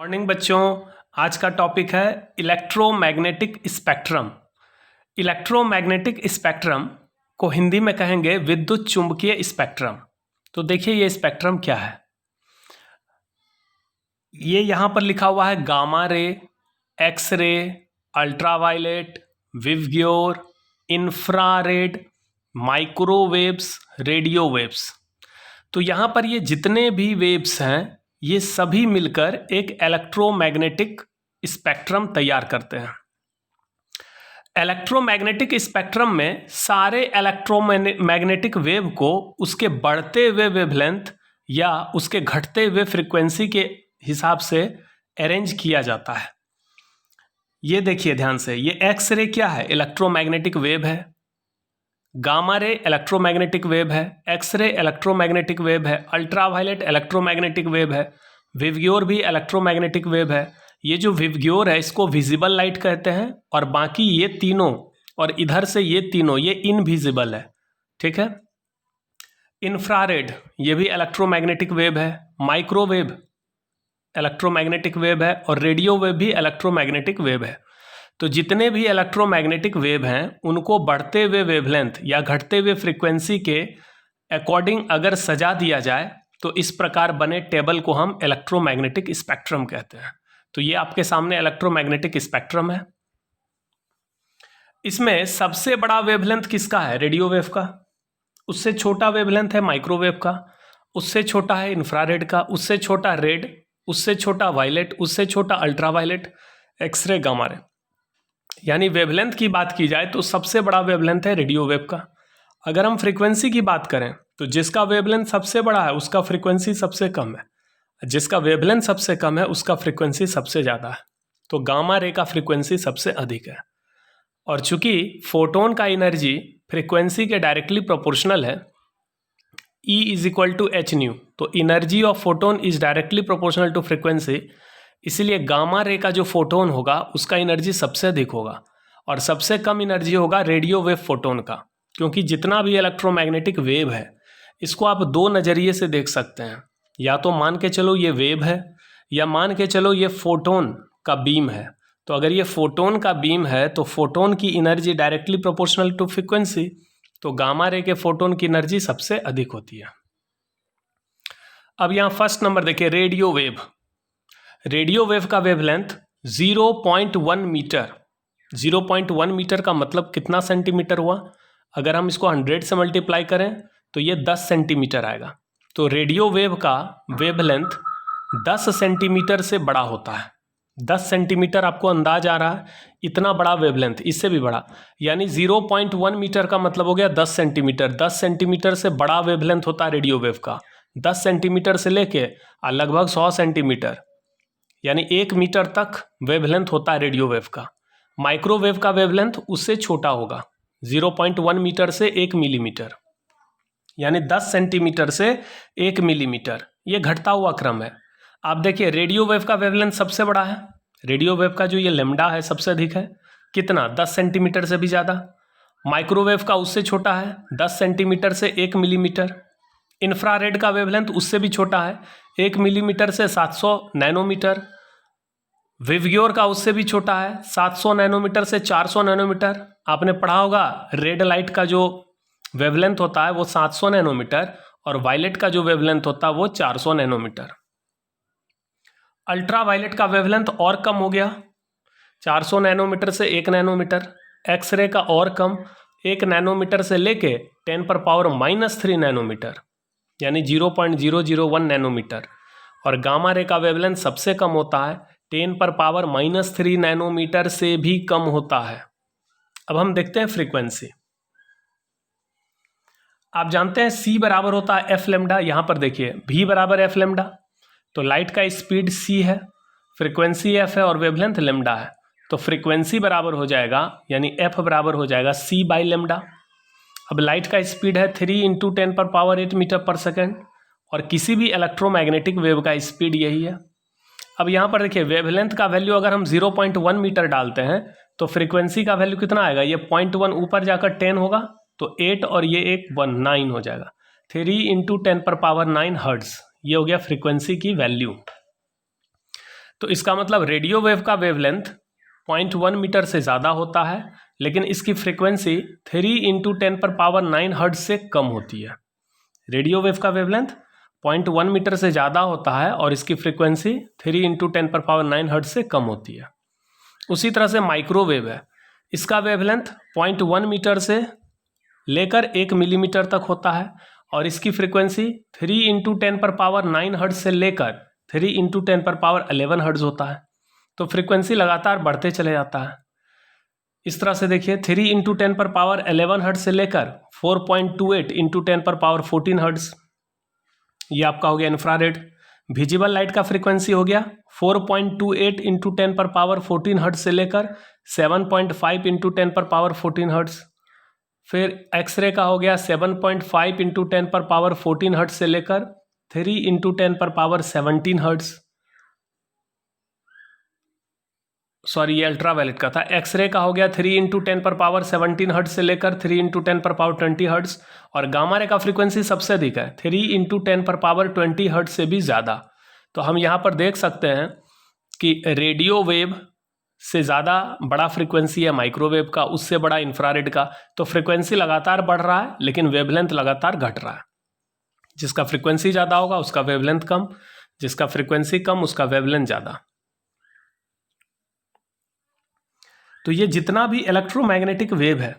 Morning बच्चों, आज का टॉपिक है इलेक्ट्रोमैग्नेटिक स्पेक्ट्रम। इलेक्ट्रोमैग्नेटिक स्पेक्ट्रम को हिंदी में कहेंगे विद्युत चुंबकीय स्पेक्ट्रम। तो देखिए ये स्पेक्ट्रम क्या है। ये यहाँ पर लिखा हुआ है gamma ray, X ray, ultraviolet, विवग्योर, इंफ्रारेड, माइक्रोवेव्स, रेडियो वेव्स। तो यहाँ पर ये जितने भी वेव्स हैं ये सभी मिलकर एक इलेक्ट्रोमैग्नेटिक स्पेक्ट्रम तैयार करते हैं। इलेक्ट्रोमैग्नेटिक स्पेक्ट्रम में सारे इलेक्ट्रोमैग्नेटिक वेव को उसके बढ़ते हुए वेवलेंथ या उसके घटते हुए फ्रीक्वेंसी के हिसाब से अरेंज किया जाता है। ये देखिए ध्यान से, ये एक्स रे क्या है? इलेक्ट्रोमैग्नेटिक वेव है। गामा रे इलेक्ट्रोमैग्नेटिक वेव है, एक्स रे इलेक्ट्रोमैग्नेटिक वेव है, अल्ट्रावायलेट इलेक्ट्रोमैग्नेटिक वेव है, विवग्योर भी इलेक्ट्रोमैग्नेटिक वेव है। ये जो विवग्योर है इसको विजिबल लाइट कहते हैं, और बाकी ये तीनों और इधर से ये तीनों ये इनविजिबल है। ठीक है। इंफ्रारेड ये भी इलेक्ट्रोमैग्नेटिक वेव है, माइक्रोवेव इलेक्ट्रोमैग्नेटिक वेव है, और रेडियो वेव भी इलेक्ट्रोमैग्नेटिक वेव है। तो जितने भी इलेक्ट्रोमैग्नेटिक वेव हैं उनको बढ़ते हुए वेवलेंथ या घटते हुए फ्रीक्वेंसी के अकॉर्डिंग अगर सजा दिया जाए तो इस प्रकार बने टेबल को हम इलेक्ट्रोमैग्नेटिक स्पेक्ट्रम कहते हैं। तो ये आपके सामने इलेक्ट्रोमैग्नेटिक स्पेक्ट्रम है। इसमें सबसे बड़ा वेवलेंथ किसका है? रेडियो वेव का। उससे छोटा वेवलेंथ है माइक्रोवेव का। उससे छोटा है इंफ्रारेड का। उससे छोटा रेड, उससे छोटा वायलेट, उससे छोटा अल्ट्रावायलेट, एक्सरे, गामा रे। यानी वेवलेंथ की बात की जाए तो सबसे बड़ा वेवलेंथ है रेडियो वेव का। अगर हम फ्रीक्वेंसी की बात करें तो जिसका वेवलेंथ सबसे बड़ा है उसका फ्रीक्वेंसी सबसे कम है, जिसका वेवलेंथ सबसे कम है उसका फ्रीक्वेंसी सबसे ज़्यादा है। तो गामा रे का फ्रीक्वेंसी सबसे अधिक है। और चूंकि फोटोन का एनर्जी फ्रीक्वेंसी के डायरेक्टली प्रोपोर्शनल है, E is equal to H nu, तो energy of photon is directly proportional to frequency, इसलिए गामा रे का जो फोटोन होगा उसका एनर्जी सबसे अधिक होगा, और सबसे कम एनर्जी होगा रेडियो वेव फोटोन का। क्योंकि जितना भी इलेक्ट्रोमैग्नेटिक वेव है इसको आप दो नज़रिए से देख सकते हैं। या तो मान के चलो ये वेव है, या मान के चलो ये फोटोन का बीम है। तो अगर ये फोटोन का बीम है तो फोटोन की energy directly proportional to frequency, तो गामा रे के फोटोन की एनर्जी सबसे अधिक होती है। अब यहाँ फर्स्ट नंबर देखिए, रेडियो वेव। रेडियो वेव का वेवलेंथ 0.1 मीटर। 0.1 मीटर का मतलब कितना सेंटीमीटर हुआ? अगर हम इसको 100 से मल्टीप्लाई करें तो ये 10 सेंटीमीटर आएगा। तो रेडियो वेव का वेवलेंथ 10 सेंटीमीटर से बड़ा होता है। 10 सेंटीमीटर आपको अंदाज आ रहा है, इतना बड़ा वेवलेंथ, इससे भी बड़ा। यानी 0.1 मीटर का मतलब हो गया 10 सेंटीमीटर। 10 सेंटीमीटर से बड़ा वेवलेंथ होता है रेडियो वेव का। 10 सेंटीमीटर से लेके लगभग 100 सेंटीमीटर यानी 1 मीटर तक वेवलेंथ होता है रेडियो वेव का। माइक्रोवेव का वेवलेंथ उससे छोटा होगा, 0.1 मीटर से 1 मिलीमीटर, यानी 10 सेंटीमीटर से 1 मिलीमीटर। ये घटता हुआ क्रम है। आप देखिए रेडियो वेव का वेवलेंथ सबसे बड़ा है। रेडियो वेव का जो ये लैम्डा है सबसे अधिक है, कितना? 10 सेंटीमीटर से भी ज़्यादा। माइक्रोवेव का उससे छोटा है, 10 सेंटीमीटर से 1 मिलीमीटर। इंफ्रारेड का वेवलेंथ उससे भी छोटा है, 1 मिलीमीटर से 700 नैनोमीटर। विवग्योर का उससे भी छोटा है, 700 नैनोमीटर से 400 नैनोमीटर। आपने पढ़ा होगा रेड लाइट का जो वेवलेंथ होता है वो 700 नैनोमीटर, और वायलेट का जो वेवलेंथ होता है वो 400 नैनोमीटर। अल्ट्रावायलेट का वेवलेंथ और कम हो गया, 400 नैनोमीटर से 1 नैनोमीटर। एक्सरे का और कम, 1 नैनोमीटर से लेके 10⁻³ नैनोमीटर, यानी 0.001 नैनोमीटर। और गामा रे का वेवलेंथ सबसे कम होता है, 10⁻³ नैनोमीटर से भी कम होता है। अब हम देखते हैं फ्रीक्वेंसी। आप जानते हैं C बराबर होता है एफ लेमडा। यहाँ पर देखिए V बराबर एफ लेमडा, तो लाइट का स्पीड C है, फ्रीक्वेंसी F है और वेवलेंथ लेमडा है। तो फ्रीक्वेंसी बराबर हो जाएगा, यानी F बराबर हो जाएगा C/λ। अब लाइट का स्पीड है 3 × 10⁸ मीटर पर सेकेंड, और किसी भी इलेक्ट्रोमैग्नेटिक वेव का स्पीड यही है। अब यहाँ पर देखिए वेवलेंथ का वैल्यू अगर हम 0.1 मीटर डालते हैं तो फ्रीक्वेंसी का वैल्यू कितना आएगा? ये 0.1 ऊपर जाकर 10 होगा, तो 8 और ये 1 9 हो जाएगा। 3 × 10⁻⁹ हर्ट्ज, ये हो गया फ्रीक्वेंसी की वैल्यू। तो इसका मतलब रेडियो वेव का वेवलेंथ 0.1 मीटर से ज़्यादा होता है, लेकिन इसकी फ्रीक्वेंसी 3 × 10⁹ हर्ट्ज से कम होती है। रेडियो वेव का वेवलेंथ 0.1 मीटर से ज़्यादा होता है और इसकी फ्रीक्वेंसी 3 × 10⁹ हर्ट्ज से कम होती है। उसी तरह से माइक्रोवेव है, इसका वेवलेंथ 0.1 मीटर से लेकर 1 मिलीमीटर तक होता है और इसकी फ्रीक्वेंसी 3 × 10⁹ हर्ट्ज से लेकर 3 × 10⁻11 हर्ट्ज होता है। तो फ्रीक्वेंसी लगातार बढ़ते चले जाता है। इस तरह से देखिए 3 × 10⁻11 हर्ट्ज से लेकर 4.28 × 10⁻14 हर्ट्ज, ये आपका हो गया इंफ्रारेड। विजिबल लाइट का फ्रीक्वेंसी हो गया 4.28 × 10⁻14 हर्ट्ज से लेकर 7.5 × 10⁻14 हर्ट्ज। फिर एक्सरे का हो गया 7.5 × 10⁻14 हर्ट्ज से लेकर 3 × 10⁻17 हर्ट्ज। सॉरी, ये अल्ट्रावायलेट का था। एक्सरे का हो गया 3 × 10⁻17 हर्ट्ज से लेकर 3 × 10⁻20 हर्ट्ज। और गामा रे का फ्रीक्वेंसी सबसे अधिक है, 3 × 10⁻20 हर्ट्ज से भी ज़्यादा। तो हम यहाँ पर देख सकते हैं कि रेडियो वेव से ज़्यादा बड़ा फ्रीक्वेंसी है माइक्रोवेव का, उससे बड़ा इंफ्रारेड का। तो फ्रीक्वेंसी लगातार बढ़ रहा है लेकिन वेवलेंथ लगातार घट रहा है। जिसका फ्रीक्वेंसी ज़्यादा होगा उसका वेवलेंथ कम, जिसका फ्रीक्वेंसी कम उसका वेवलेंथ ज़्यादा। तो ये जितना भी इलेक्ट्रोमैग्नेटिक वेव है,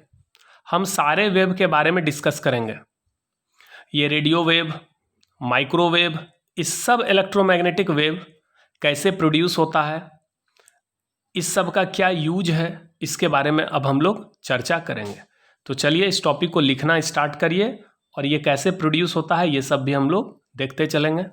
हम सारे वेव के बारे में डिस्कस करेंगे। ये रेडियो वेव, माइक्रोवेव, इस सब इलेक्ट्रोमैग्नेटिक वेव कैसे प्रोड्यूस होता है, इस सब का क्या यूज है, इसके बारे में अब हम लोग चर्चा करेंगे। तो चलिए इस टॉपिक को लिखना स्टार्ट करिए और ये कैसे प्रोड्यूस होता है ये सब भी हम लोग देखते चलेंगे।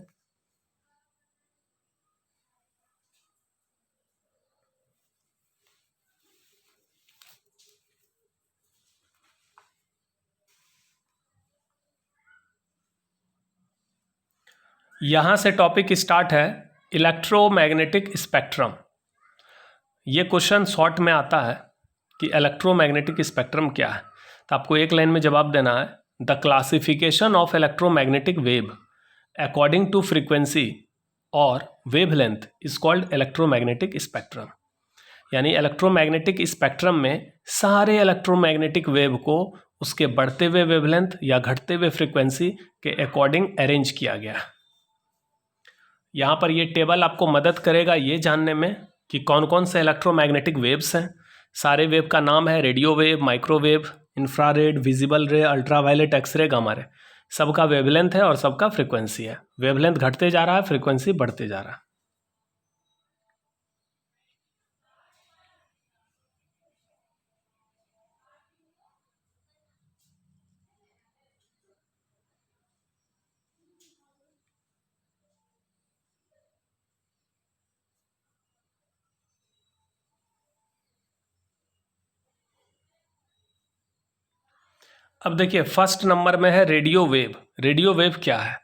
यहाँ से टॉपिक स्टार्ट है इलेक्ट्रोमैग्नेटिक स्पेक्ट्रम। ये क्वेश्चन शॉर्ट में आता है कि इलेक्ट्रोमैग्नेटिक स्पेक्ट्रम क्या है, तो आपको एक लाइन में जवाब देना है, the classification of electromagnetic wave according to frequency और wavelength is called electromagnetic spectrum. यानी इलेक्ट्रोमैग्नेटिक स्पेक्ट्रम में सारे इलेक्ट्रोमैग्नेटिक वेव को उसके बढ़ते हुए वेवलेंथ या घटते हुए फ्रीक्वेंसी के अकॉर्डिंग अरेंज किया गया। यहाँ पर ये टेबल आपको मदद करेगा ये जानने में कि कौन कौन से इलेक्ट्रोमैग्नेटिक वेव्स हैं। सारे वेव का नाम है radio wave, microwave, infrared, visible रे, अल्ट्रावायलेट, एक्सरे, गामा रे। सबका वेवलेंथ है और सबका फ्रीक्वेंसी है। वेवलेंथ घटते जा रहा है, फ्रीक्वेंसी बढ़ते जा रहा है। अब देखिए फर्स्ट नंबर में है रेडियो वेव। रेडियो वेव क्या है?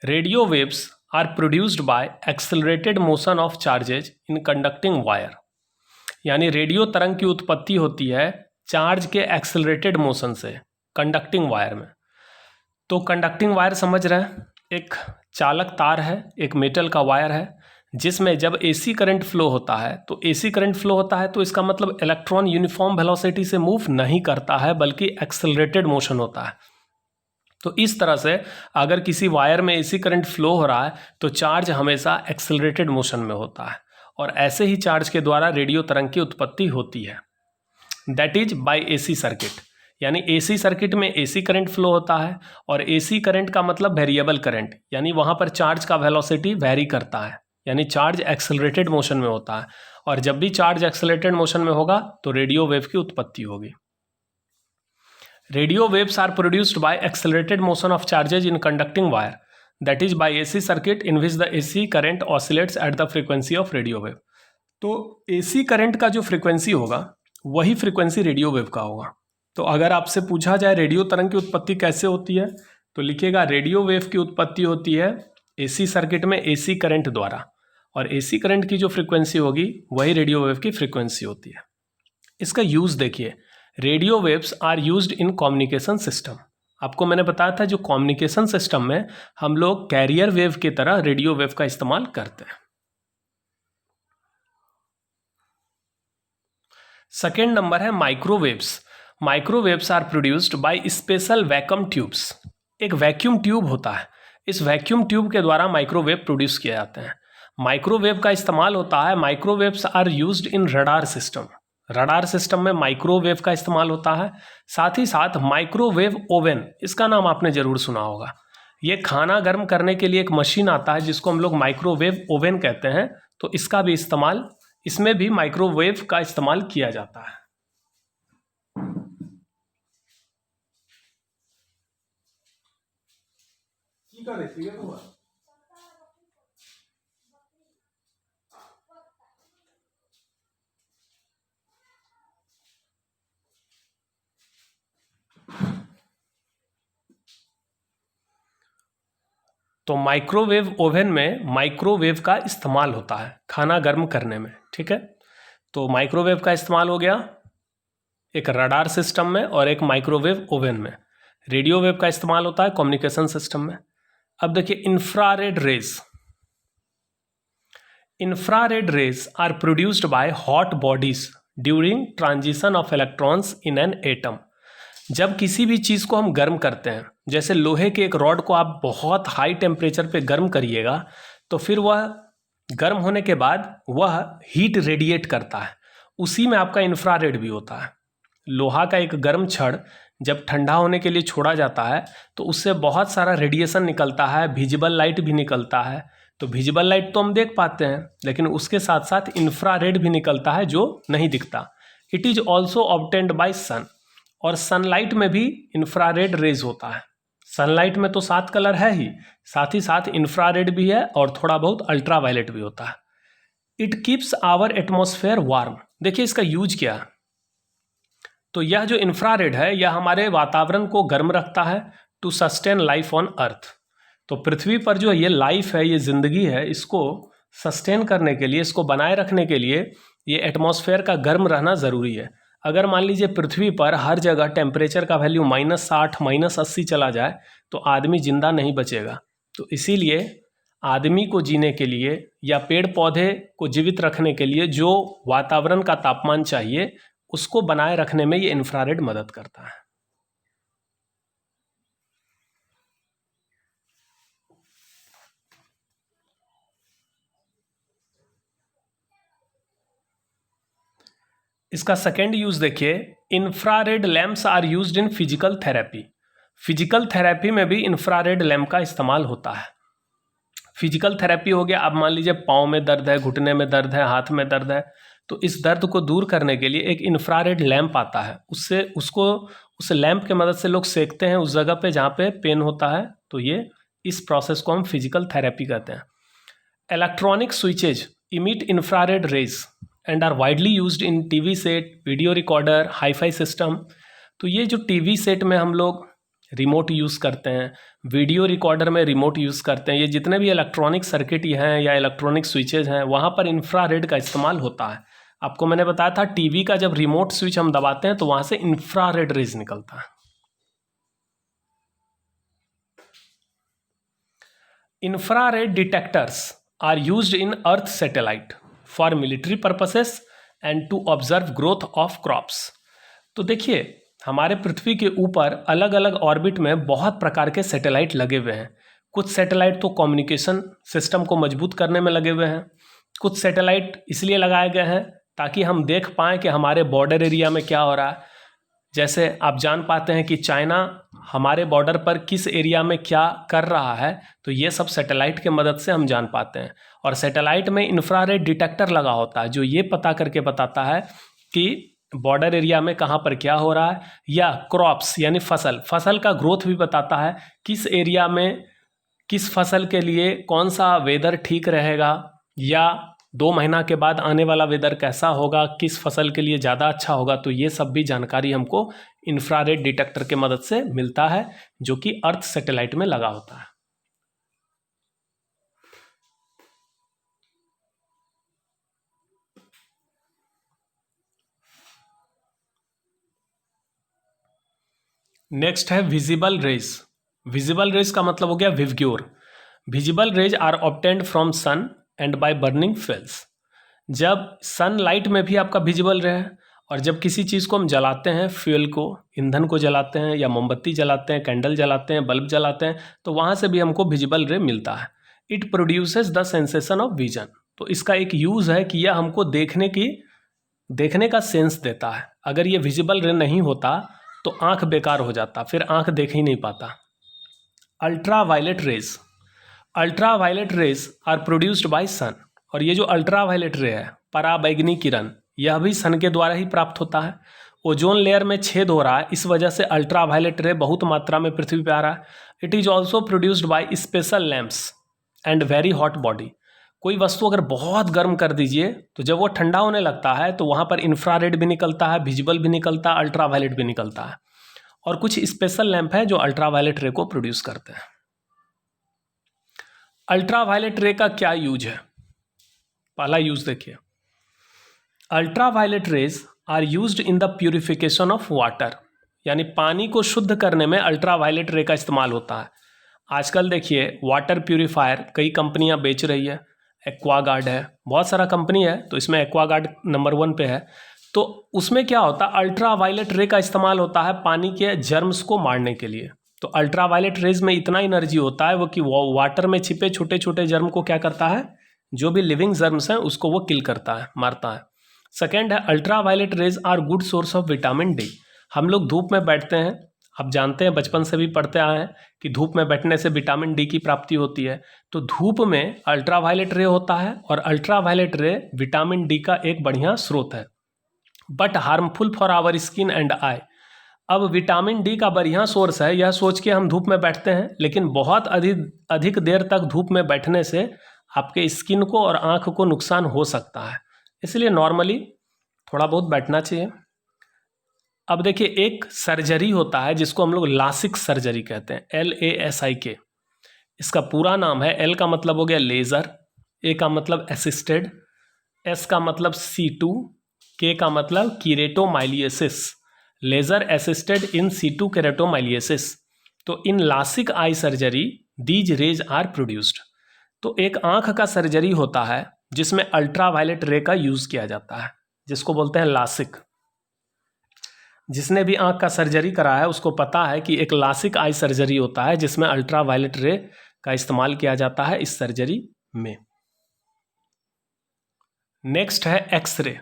Radio waves are produced by accelerated motion of charges in conducting wire. यानी रेडियो तरंग की उत्पत्ति होती है चार्ज के एक्सेलरेटेड मोशन से कंडक्टिंग वायर में। तो कंडक्टिंग वायर समझ रहे हैं, एक चालक तार है, एक मेटल का वायर है, जिसमें जब एसी करंट फ्लो होता है तो एसी करंट फ्लो होता है तो इसका मतलब इलेक्ट्रॉन यूनिफॉर्म वेलोसिटी से मूव नहीं करता है बल्कि एक्सेलरेटेड मोशन होता है। तो इस तरह से अगर किसी वायर में एसी करंट फ्लो हो रहा है तो चार्ज हमेशा एक्सेलरेटेड मोशन में होता है और ऐसे ही चार्ज के द्वारा रेडियो तरंग की उत्पत्ति होती है, that is by AC circuit. यानी एसी सर्किट में एसी करंट फ्लो होता है और एसी करंट का मतलब वेरिएबल करंट, यानी वहाँ पर चार्ज का वेलोसिटी वेरी करता है, यानी चार्ज एक्सेलरेटेड मोशन में होता है। और जब भी चार्ज एक्सेलरेटेड मोशन में होगा तो रेडियो वेव की उत्पत्ति होगी। Radio waves are produced by accelerated motion of charges in conducting wire, that is by AC circuit in which the AC current oscillates at the frequency of radio wave. तो AC current का जो frequency होगा वही frequency radio wave का होगा। तो अगर आपसे पूछा जाए रेडियो तरंग की उत्पत्ति कैसे होती है तो लिखिएगा रेडियो वेव की उत्पत्ति होती है एसी सर्किट में एसी करंट द्वारा, और एसी करंट की जो फ्रीक्वेंसी होगी वही रेडियो वेव की फ्रीक्वेंसी होती है। इसका यूज़ देखिए, radio waves are used in communication system. आपको मैंने बताया था जो कम्युनिकेशन सिस्टम में हम लोग कैरियर वेव की तरह रेडियो वेव का इस्तेमाल करते हैं। सेकेंड नंबर है microwaves. Microwaves are produced by special vacuum tubes. एक वैक्यूम ट्यूब होता है, इस वैक्यूम ट्यूब के द्वारा माइक्रोवेव प्रोड्यूस किए जाते हैं। माइक्रोवेव का इस्तेमाल होता है, microwaves are used in radar system. Radar system में माइक्रोवेव का इस्तेमाल होता है। साथ ही साथ माइक्रोवेव ओवन, इसका नाम आपने जरूर सुना होगा। ये खाना गर्म करने के लिए एक मशीन आता है जिसको हम लोग माइक्रोवेव ओवन कहते हैं, तो इसका भी इस्तेमाल, इसमें भी माइक्रोवेव का इस्तेमाल किया जाता है। तो माइक्रोवेव ओवन में माइक्रोवेव का इस्तेमाल होता है खाना गर्म करने में, ठीक है। तो माइक्रोवेव का इस्तेमाल हो गया एक रडार सिस्टम में और एक माइक्रोवेव ओवन में। रेडियो वेव का इस्तेमाल होता है कम्युनिकेशन सिस्टम में। अब देखिए infrared rays. Infrared rays are produced by hot bodies during transition of electrons in an atom. जब किसी भी चीज़ को हम गर्म करते हैं, जैसे लोहे के एक रॉड को आप बहुत हाई टेम्परेचर पे गर्म करिएगा तो फिर वह गर्म होने के बाद वह हीट रेडिएट करता है, उसी में आपका इंफ्रारेड भी होता है। लोहा का एक गर्म छड़ जब ठंडा होने के लिए छोड़ा जाता है तो उससे बहुत सारा रेडिएशन निकलता है, विजिबल लाइट भी निकलता है। तो विजिबल लाइट तो हम देख पाते हैं, लेकिन उसके साथ साथ इंफ्रारेड भी निकलता है जो नहीं दिखता। It is also obtained by sun. और सनलाइट में भी इंफ्रारेड रेज होता है। सनलाइट में तो 7 कलर है ही, साथ ही साथ इंफ्रारेड भी है और थोड़ा बहुत अल्ट्रावायलेट भी होता है। It keeps our atmosphere warm. देखिए इसका यूज क्या है। तो यह जो इंफ्रारेड है यह हमारे वातावरण को गर्म रखता है to sustain life on earth. तो पृथ्वी पर जो ये लाइफ है, ये जिंदगी है, इसको सस्टेन करने के लिए, इसको बनाए रखने के लिए ये एटमॉस्फेयर का गर्म रहना ज़रूरी है। अगर मान लीजिए पृथ्वी पर हर जगह टेम्परेचर का वैल्यू -60 -80 चला जाए तो आदमी जिंदा नहीं बचेगा। तो इसीलिए आदमी को जीने के लिए या पेड़ पौधे को जीवित रखने के लिए जो वातावरण का तापमान चाहिए उसको बनाए रखने में ये इंफ्रारेड मदद करता है। इसका सेकेंड यूज देखिए, infrared lamps are used in physical therapy. Physical therapy में भी इंफ्रारेड लैंप का इस्तेमाल होता है। फिजिकल थेरेपी हो गया, अब मान लीजिए पाँव में दर्द है, घुटने में दर्द है, हाथ में दर्द है, तो इस दर्द को दूर करने के लिए एक इंफ्रारेड लैंप आता है, उससे उसको उस लैंप के मदद से लोग सेकते हैं उस जगह पे जहाँ पे पेन होता है। तो ये इस प्रोसेस को हम फिजिकल थेरेपी कहते हैं। Electronic switches emit infrared rays and are widely used in TV set, video recorder, hi fi system. तो ये जो टीवी सेट में हम लोग रिमोट यूज़ करते हैं, वीडियो रिकॉर्डर में रिमोट यूज़ करते हैं, ये जितने भी इलेक्ट्रॉनिक सर्किट हैं या इलेक्ट्रॉनिक स्विचेज हैं वहाँ पर इंफ्रारेड का इस्तेमाल होता है। आपको मैंने बताया था टीवी का जब रिमोट स्विच हम दबाते हैं तो वहाँ से इंफ्रारेड रेज निकलता है। Infrared detectors are used in earth satellite for military purposes and to observe growth of crops. तो देखिए हमारे पृथ्वी के ऊपर अलग अलग ऑर्बिट में बहुत प्रकार के सैटेलाइट लगे हुए हैं। कुछ सैटेलाइट तो कम्युनिकेशन सिस्टम को मजबूत करने में लगे हुए हैं, कुछ सैटेलाइट इसलिए लगाए गए हैं ताकि हम देख पाएँ कि हमारे बॉर्डर एरिया में क्या हो रहा है। जैसे आप जान पाते हैं कि चाइना हमारे बॉर्डर पर किस एरिया में क्या कर रहा है, तो ये सब सैटेलाइट के मदद से हम जान पाते हैं। और सैटेलाइट में इंफ्रारेड डिटेक्टर लगा होता है जो ये पता करके बताता है कि बॉर्डर एरिया में कहाँ पर क्या हो रहा है, या क्रॉप्स यानी फसल का ग्रोथ भी बताता है, किस एरिया में किस फसल के लिए कौन सा वेदर ठीक रहेगा, या 2 महीना के बाद आने वाला वेदर कैसा होगा, किस फसल के लिए ज़्यादा अच्छा होगा। तो ये सब भी जानकारी हमको इंफ्रारेड डिटेक्टर के मदद से मिलता है जो कि अर्थ सैटेलाइट में लगा होता है। नेक्स्ट है विजिबल रेज। विजिबल रेज का मतलब हो गया विवग्योर। Visible rays are obtained from sun and by burning fuels. जब सनलाइट में भी आपका विजिबल रे है और जब किसी चीज़ को हम जलाते हैं, फ्यूल को, ईंधन को जलाते हैं या मोमबत्ती जलाते हैं, कैंडल जलाते हैं, बल्ब जलाते हैं, तो वहाँ से भी हमको विजिबल रे मिलता है। It produces the sensation of vision. तो इसका एक यूज़ है कि यह हमको देखने का सेंस देता है। अगर ये विजिबल रे नहीं होता तो आँख बेकार हो जाता, फिर आँख देख ही नहीं पाता। Ultraviolet rays are produced by sun. और ये जो अल्ट्रा वायलेट रे है, पराबैंगनी किरण, यह भी सन के द्वारा ही प्राप्त होता है। ओजोन लेयर में छेद हो रहा है, इस वजह से अल्ट्रा वायलेट रे बहुत मात्रा में पृथ्वी पे आ रहा है। It is also produced by special lamps and very hot body. कोई वस्तु अगर बहुत गर्म कर दीजिए तो जब वो ठंडा होने लगता है तो वहाँ पर इंफ्रारेड भी निकलता है, विजिबल भी निकलता है, अल्ट्रा वायलेट भी निकलता है। और कुछ स्पेशल लैंप है जो अल्ट्रा वायलेट रे को प्रोड्यूस करते हैं। अल्ट्रा वायलेट रे का क्या यूज है? पहला यूज देखिए, ultraviolet rays are used in the purification of water. यानी पानी को शुद्ध करने में अल्ट्रा वायलेट रे का इस्तेमाल होता है। आजकल देखिए वाटर प्यूरिफायर कई कंपनियां बेच रही है, एक्वागार्ड है, बहुत सारा कंपनी है, तो इसमें एक्वागार्ड नंबर 1 पे है। तो उसमें क्या होता है, अल्ट्रा वायलेट रे का इस्तेमाल होता है पानी के जर्म्स को मारने के लिए। तो अल्ट्रा वायलेट रेज में इतना एनर्जी होता है वो कि वो वाटर में छिपे छोटे छोटे जर्म को क्या करता है, जो भी लिविंग जर्म्स हैं उसको वो किल करता है, मारता है। सेकेंड है, ultraviolet rays are good source of vitamin D. हम लोग धूप में बैठते हैं, आप जानते हैं, बचपन से भी पढ़ते आए हैं कि धूप में बैठने से विटामिन डी की प्राप्ति होती है। तो धूप में अल्ट्रा वायलेट रे होता है और ultraviolet ray vitamin D का एक बढ़िया स्रोत है, but harmful for our skin and eye. अब विटामिन डी का बढ़िया सोर्स है, यह सोच के हम धूप में बैठते हैं, लेकिन बहुत अधिक देर तक धूप में बैठने से आपके स्किन को और आँख को नुकसान हो सकता है, इसलिए नॉर्मली थोड़ा बहुत बैठना चाहिए। अब देखिए एक सर्जरी होता है जिसको हम लोग लासिक सर्जरी कहते हैं, LASIK। इसका पूरा नाम है, L का मतलब हो गया लेज़र, A का मतलब असिस्टेड, S का मतलब C2, K का मतलब कीरेटोमाइलियसिस, laser assisted in C2 keratomileusis. तो in LASIK eye surgery these rays are produced. तो एक आँख का सर्जरी होता है जिसमें अल्ट्रा वायलेट रे का यूज़ किया जाता है, जिसको बोलते हैं लासिक। जिसने भी आँख का सर्जरी करा है उसको पता है कि एक लासिक आई सर्जरी होता है जिसमें अल्ट्रा वायलेट रे का इस्तेमाल किया जाता है इस सर्जरी में। नेक्स्ट है x ray.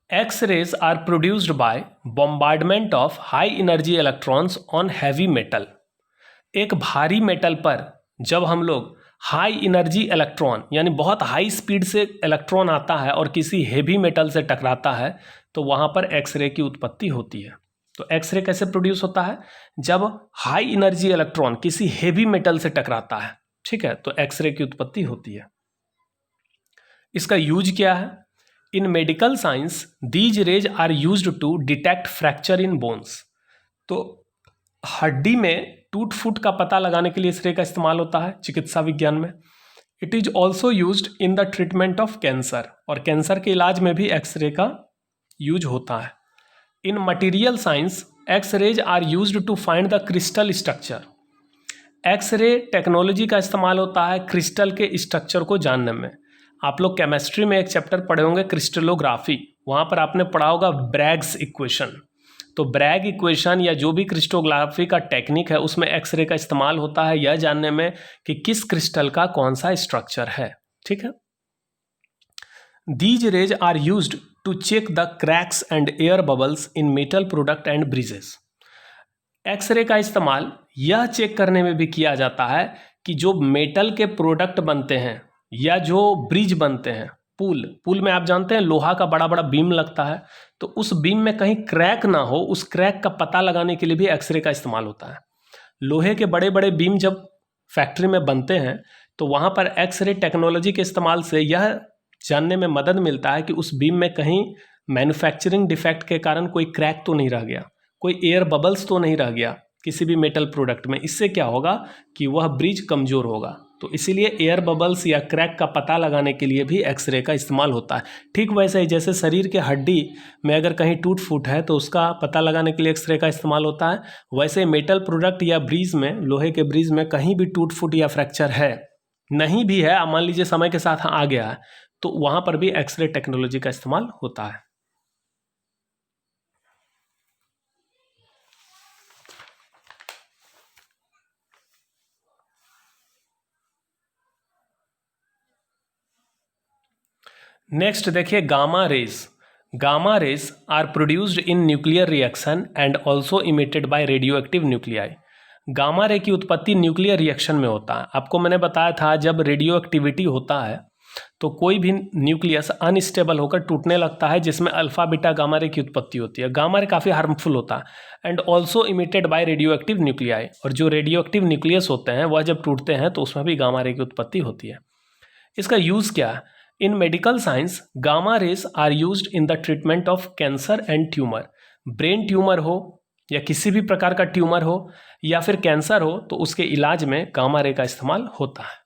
X-rays are produced by bombardment of high energy electrons on heavy metal। एक भारी मेटल पर जब हम लोग हाई एनर्जी इलेक्ट्रॉन यानी बहुत हाई स्पीड से इलेक्ट्रॉन आता है और किसी हेवी मेटल से टकराता है तो वहाँ पर एक्सरे की उत्पत्ति होती है। तो एक्सरे कैसे प्रोड्यूस होता है, जब हाई एनर्जी इलेक्ट्रॉन किसी हेवी मेटल से टकराता है, ठीक है, तो एक्सरे की उत्पत्ति होती है। इसका यूज क्या है, in medical science these rays are used to detect fracture in bones. तो हड्डी में टूट फूट का पता लगाने के लिए इस रे का इस्तेमाल होता है चिकित्सा विज्ञान में। It is also used in the treatment of cancer, और कैंसर के इलाज में भी एक्सरे का यूज होता है। In material science X rays are used to find the crystal structure. X ray technology का इस्तेमाल होता है क्रिस्टल के स्ट्रक्चर को जानने में। आप लोग केमिस्ट्री में एक चैप्टर पढ़े होंगे क्रिस्टलोग्राफी, वहाँ पर आपने पढ़ा होगा ब्रैग्स इक्वेशन। तो ब्रैग इक्वेशन या जो भी क्रिस्टलोग्राफी का टेक्निक है उसमें एक्सरे का इस्तेमाल होता है यह जानने में कि किस क्रिस्टल का कौन सा स्ट्रक्चर है, ठीक है। These rays are used to check the cracks and air bubbles in metal product and bridges. X ray का इस्तेमाल यह चेक करने में भी किया जाता है कि जो मेटल के प्रोडक्ट बनते हैं या जो ब्रिज बनते हैं, पुल में आप जानते हैं लोहा का बड़ा बड़ा बीम लगता है, तो उस बीम में कहीं क्रैक ना हो, उस क्रैक का पता लगाने के लिए भी एक्सरे का इस्तेमाल होता है। लोहे के बड़े बड़े बीम जब फैक्ट्री में बनते हैं तो वहाँ पर एक्सरे टेक्नोलॉजी के इस्तेमाल से यह जानने में मदद मिलता है कि उस बीम में कहीं मैन्युफैक्चरिंग डिफेक्ट के कारण कोई क्रैक तो नहीं रह गया, कोई एयर बबल्स तो नहीं रह गया किसी भी मेटल प्रोडक्ट में। इससे क्या होगा कि वह ब्रिज कमज़ोर होगा। तो इसीलिए एयर बबल्स या क्रैक का पता लगाने के लिए भी एक्सरे का इस्तेमाल होता है। ठीक वैसे ही जैसे शरीर के हड्डी में अगर कहीं टूट फूट है तो उसका पता लगाने के लिए एक्सरे का इस्तेमाल होता है, वैसे मेटल प्रोडक्ट या ब्रिज में, लोहे के ब्रिज में कहीं भी टूट फूट या फ्रैक्चर है नहीं भी है, मान लीजिए समय के साथ आ गया है, तो वहाँ पर भी एक्सरे टेक्नोलॉजी का इस्तेमाल होता है। नेक्स्ट देखिए gamma rays. Gamma rays are produced in nuclear reaction and also emitted by radioactive nuclei. Gamma ray की उत्पत्ति न्यूक्लियर रिएक्शन में होता है। आपको मैंने बताया था जब रेडियो एक्टिविटी होता है तो कोई भी न्यूक्लियस अनस्टेबल होकर टूटने लगता है, जिसमें अल्फा बीटा गामा रे की उत्पत्ति होती है। गामा रे काफ़ी हार्मफुल होता है and also emitted by radioactive nuclei. और जो रेडियो एक्टिव न्यूक्लियस होते हैं वह जब टूटते हैं तो उसमें भी गामा रे की उत्पत्ति होती है। इसका यूज़ क्या है? In medical science gamma rays are used in the treatment of cancer and tumour. Brain tumour हो या किसी भी प्रकार का ट्यूमर हो या फिर कैंसर हो तो उसके इलाज में गामा रे का इस्तेमाल होता है।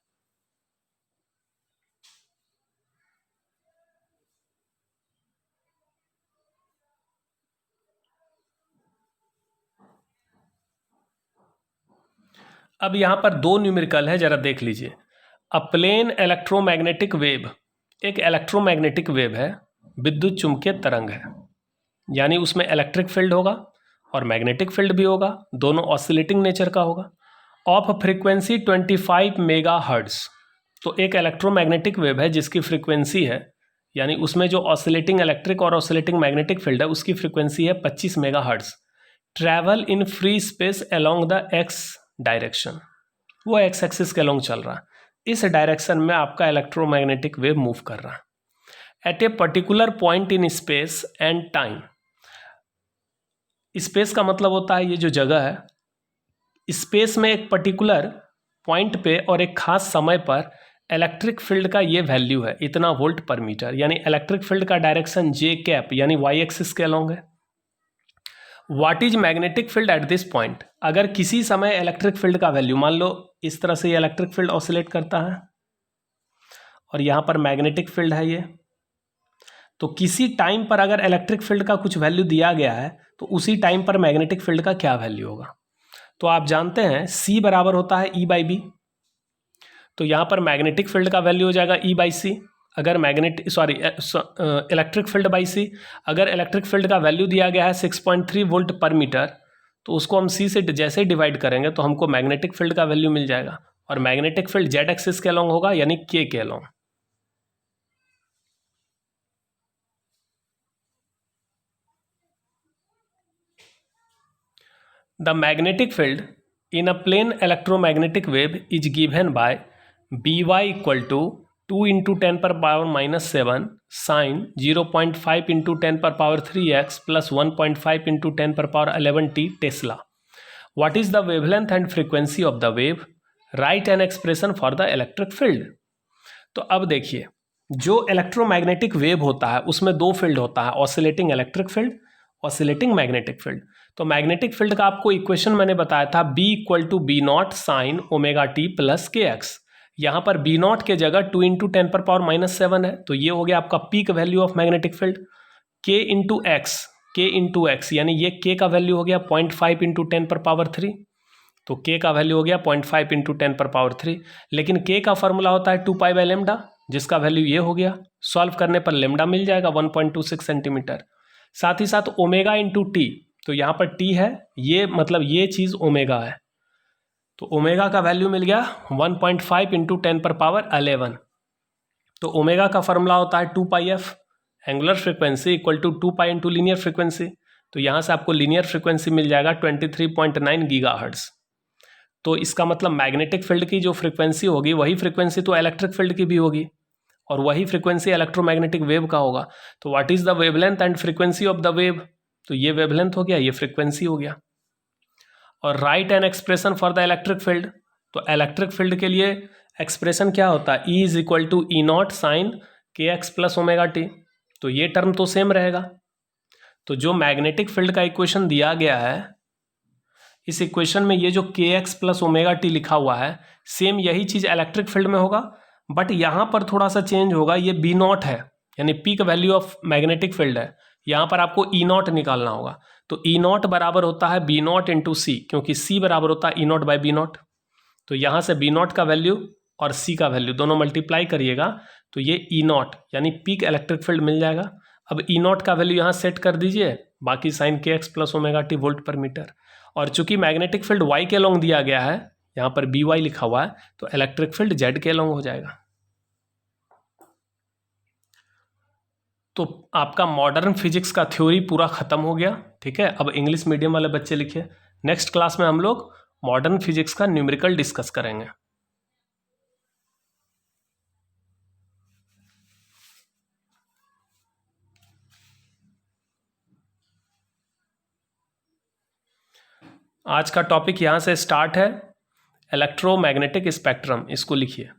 अब यहां पर दो न्यूमेरिकल है, जरा देख लीजिए। अ प्लेन इलेक्ट्रोमैग्नेटिक वेव, एक इलेक्ट्रोमैग्नेटिक वेव है, विद्युत चुंबकीय तरंग है, यानी उसमें इलेक्ट्रिक फील्ड होगा और मैग्नेटिक फील्ड भी होगा, दोनों ऑसिलेटिंग नेचर का होगा। Of frequency 25 mega hertz. तो एक इलेक्ट्रोमैग्नेटिक वेव है जिसकी फ्रीक्वेंसी है, यानी उसमें जो ऑसिलेटिंग इलेक्ट्रिक और ऑसिलेटिंग मैग्नेटिक फील्ड है उसकी फ्रीक्वेंसी है 25 mega hertz. Travel in free space along the x direction, वो एक्स एक्सिस के अलोंग चल रहा है, इस डायरेक्शन में आपका इलेक्ट्रोमैग्नेटिक वेव मूव कर रहा है। At a particular point in space and time. Space का मतलब होता है ये जो जगह है, स्पेस में एक पर्टिकुलर पॉइंट पे और एक खास समय पर इलेक्ट्रिक फील्ड का ये वैल्यू है इतना वोल्ट पर मीटर, यानी इलेक्ट्रिक फील्ड का डायरेक्शन जे कैप यानी वाई एक्सिस के अलोंग है। What is magnetic field at this point. अगर किसी समय इलेक्ट्रिक फील्ड का वैल्यू, मान लो इस तरह से ये इलेक्ट्रिक फील्ड ऑसिलेट करता है और यहाँ पर मैग्नेटिक फील्ड है ये, तो किसी टाइम पर अगर इलेक्ट्रिक फील्ड का कुछ वैल्यू दिया गया है तो उसी टाइम पर मैग्नेटिक फील्ड का क्या वैल्यू होगा। तो आप जानते हैं C बराबर होता है E/B। तो यहाँ पर मैग्नेटिक फील्ड का वैल्यू हो जाएगा E/C, अगर इलेक्ट्रिक फील्ड बाई C। अगर इलेक्ट्रिक फील्ड का वैल्यू दिया गया है 6.3 वोल्ट पर मीटर, तो उसको हम C से जैसे ही डिवाइड करेंगे तो हमको मैग्नेटिक फील्ड का वैल्यू मिल जाएगा, और मैग्नेटिक फील्ड जेड एक्सिस के अलोंग होगा यानी K के along. The magnetic field in a plane electromagnetic wave is given by By equal to 2 into 10 per power minus 7 sine 0.5 into 10 per power 3x plus 1.5 into 10 per power 11 t Tesla. What is the wavelength and frequency of the wave? Write an expression for the electric field. तो अब देखिए, जो electromagnetic wave होता है उसमें दो field होता है, oscillating electric field, oscillating magnetic field. तो मैग्नेटिक फील्ड का आपको इक्वेशन मैंने बताया था B equal to B not sine omega T plus K X. यहाँ पर बी नॉट के जगह 2 इंटू 10 पर पावर माइनस 7 है, तो ये हो गया आपका peak value of magnetic field. के इंटू एक्स यानी ये के का वैल्यू हो गया 0.5 इंटू 10 पर पावर 3, तो के का वैल्यू हो गया 0.5 इंटू 10 पर पावर 3। लेकिन के का फॉर्मूला होता है 2 पाई बाई लेमडा, जिसका वैल्यू ये हो गया, सॉल्व करने पर लेमडा मिल जाएगा 1.26 सेंटीमीटर। साथ ही साथ ओमेगा इंटू टी, तो यहाँ पर टी है, ये मतलब ये चीज़ ओमेगा है, तो ओमेगा का वैल्यू मिल गया 1.5 इंटू 10 पर पावर 11। तो ओमेगा का फॉर्मूला होता है 2 pi F, angular frequency equal to 2 pi into linear frequency, तो यहाँ से आपको लीनियर फ्रिक्वेंसी मिल जाएगा 23.9 गीगाहर्ट्ज़। तो इसका मतलब मैग्नेटिक फील्ड की जो फ्रिक्वेंसी होगी वही फ्रिक्वेंसी तो इलेक्ट्रिक फील्ड की भी होगी, और वही फ्रिक्वेंसी इलेक्ट्रोमैग्नेटिक वेव का होगा। तो what is the wavelength and frequency of the wave, तो ये वेवलेंथ हो गया, ये फ्रिक्वेंसी हो गया। और write an expression for the electric field, तो इलेक्ट्रिक फील्ड के लिए एक्सप्रेशन क्या होता है, E is equal to E not sine K X plus omega T, तो ये टर्म तो सेम रहेगा। तो जो मैग्नेटिक फील्ड का इक्वेशन दिया गया है, इस इक्वेशन में ये जो के एक्स प्लस ओमेगा टी लिखा हुआ है, सेम यही चीज़ इलेक्ट्रिक फील्ड में होगा, बट यहाँ पर थोड़ा सा चेंज होगा, ये बी नॉट है यानी peak value of magnetic field है, यहाँ पर आपको ई नॉट निकालना होगा। तो ई नॉट बराबर होता है बी नॉट इंटू सी, क्योंकि सी बराबर होता है ई नॉट बाई बी नॉट। तो यहाँ से बी नॉट का वैल्यू और सी का वैल्यू दोनों मल्टीप्लाई करिएगा तो ये ई नॉट यानी पीक इलेक्ट्रिक फील्ड मिल जाएगा। अब ई नॉट का वैल्यू यहाँ सेट कर दीजिए, बाकी sign K X plus omega T volt पर मीटर। और चूंकि मैग्नेटिक फील्ड वाई के अलोंग दिया गया है, यहाँ पर बी वाई लिखा हुआ है, तो इलेक्ट्रिक फील्ड जेड के अलोंग हो जाएगा। तो आपका मॉडर्न फिजिक्स का थ्योरी पूरा खत्म हो गया। ठीक है, अब इंग्लिश मीडियम वाले बच्चे लिखिए, नेक्स्ट क्लास में हम लोग मॉडर्न फिजिक्स का न्यूमेरिकल डिस्कस करेंगे। आज का टॉपिक यहाँ से स्टार्ट है, इलेक्ट्रोमैग्नेटिक स्पेक्ट्रम, इसको लिखिए।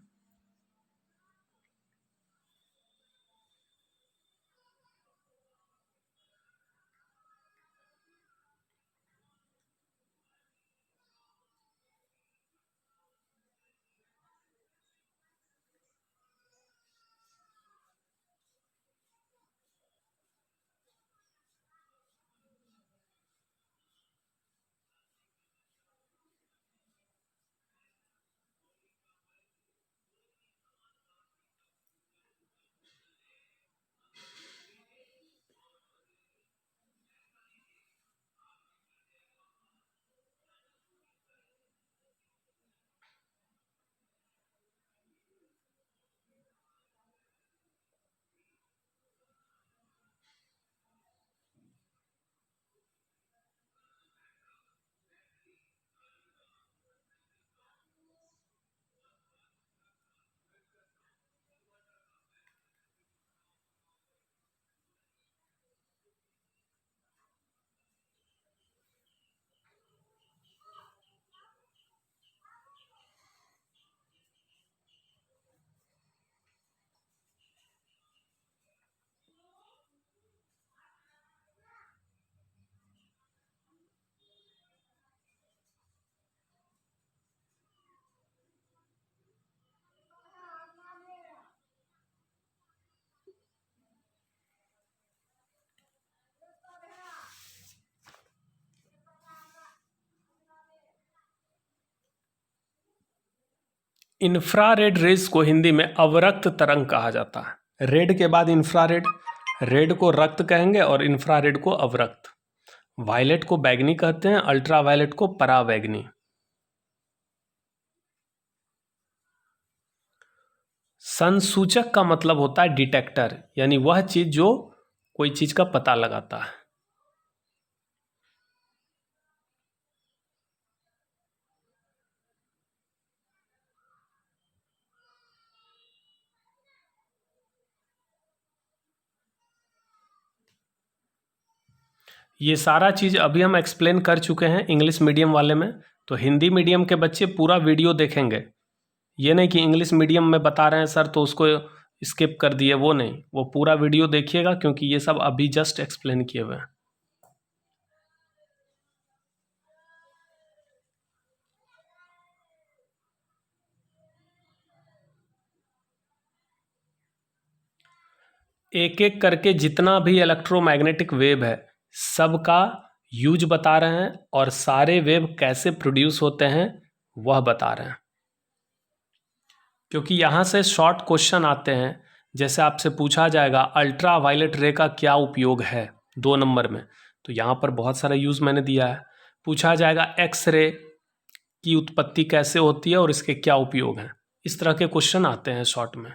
इंफ्रारेड रेज को हिंदी में अवरक्त तरंग कहा जाता है। रेड के बाद इंफ्रारेड, रेड को रक्त कहेंगे और इंफ्रारेड को अवरक्त। वायलेट को बैगनी कहते हैं, अल्ट्रावायलेट को पराबैगनी। संसूचक का मतलब होता है डिटेक्टर, यानी वह चीज जो कोई चीज का पता लगाता है। ये सारा चीज़ अभी हम एक्सप्लेन कर चुके हैं इंग्लिश मीडियम वाले में, तो हिंदी मीडियम के बच्चे पूरा वीडियो देखेंगे। ये नहीं कि इंग्लिश मीडियम में बता रहे हैं सर तो उसको स्किप कर दिए, वो नहीं, वो पूरा वीडियो देखिएगा क्योंकि ये सब अभी जस्ट एक्सप्लेन किए हुए हैं। एक एक करके जितना भी इलेक्ट्रोमैग्नेटिक वेव है सबका यूज बता रहे हैं और सारे वेव कैसे प्रोड्यूस होते हैं वह बता रहे हैं। क्योंकि यहाँ से शॉर्ट क्वेश्चन आते हैं, जैसे आपसे पूछा जाएगा अल्ट्रा वायलेट रे का क्या उपयोग है 2 नंबर में, तो यहाँ पर बहुत सारा यूज़ मैंने दिया है। पूछा जाएगा एक्स रे की उत्पत्ति कैसे होती है और इसके क्या उपयोग हैं, इस तरह के क्वेश्चन आते हैं शॉर्ट में।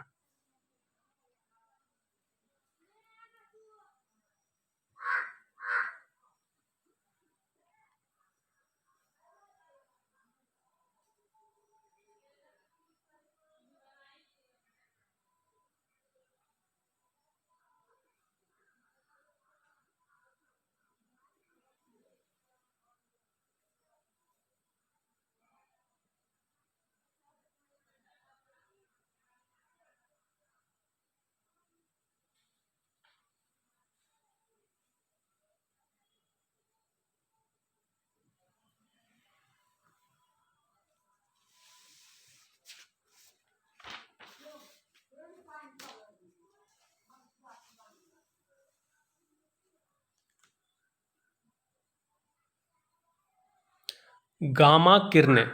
गामा किरणें,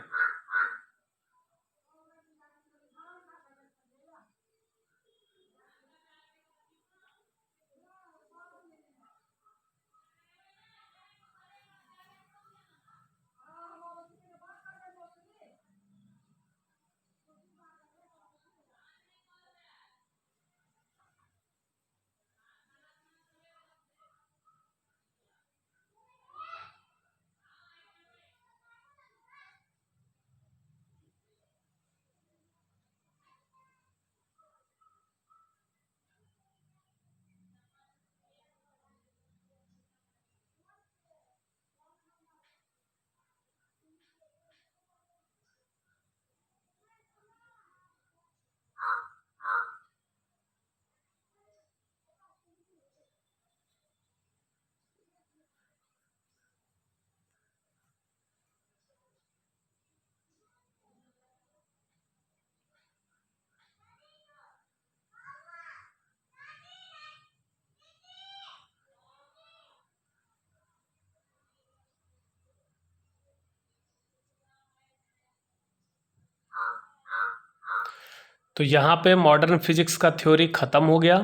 तो यहाँ पे मॉडर्न फिजिक्स का थ्योरी ख़त्म हो गया।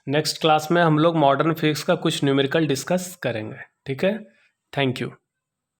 नेक्स्ट क्लास में हम लोग मॉडर्न फिजिक्स का कुछ न्यूमेरिकल डिस्कस करेंगे। ठीक है, थैंक यू।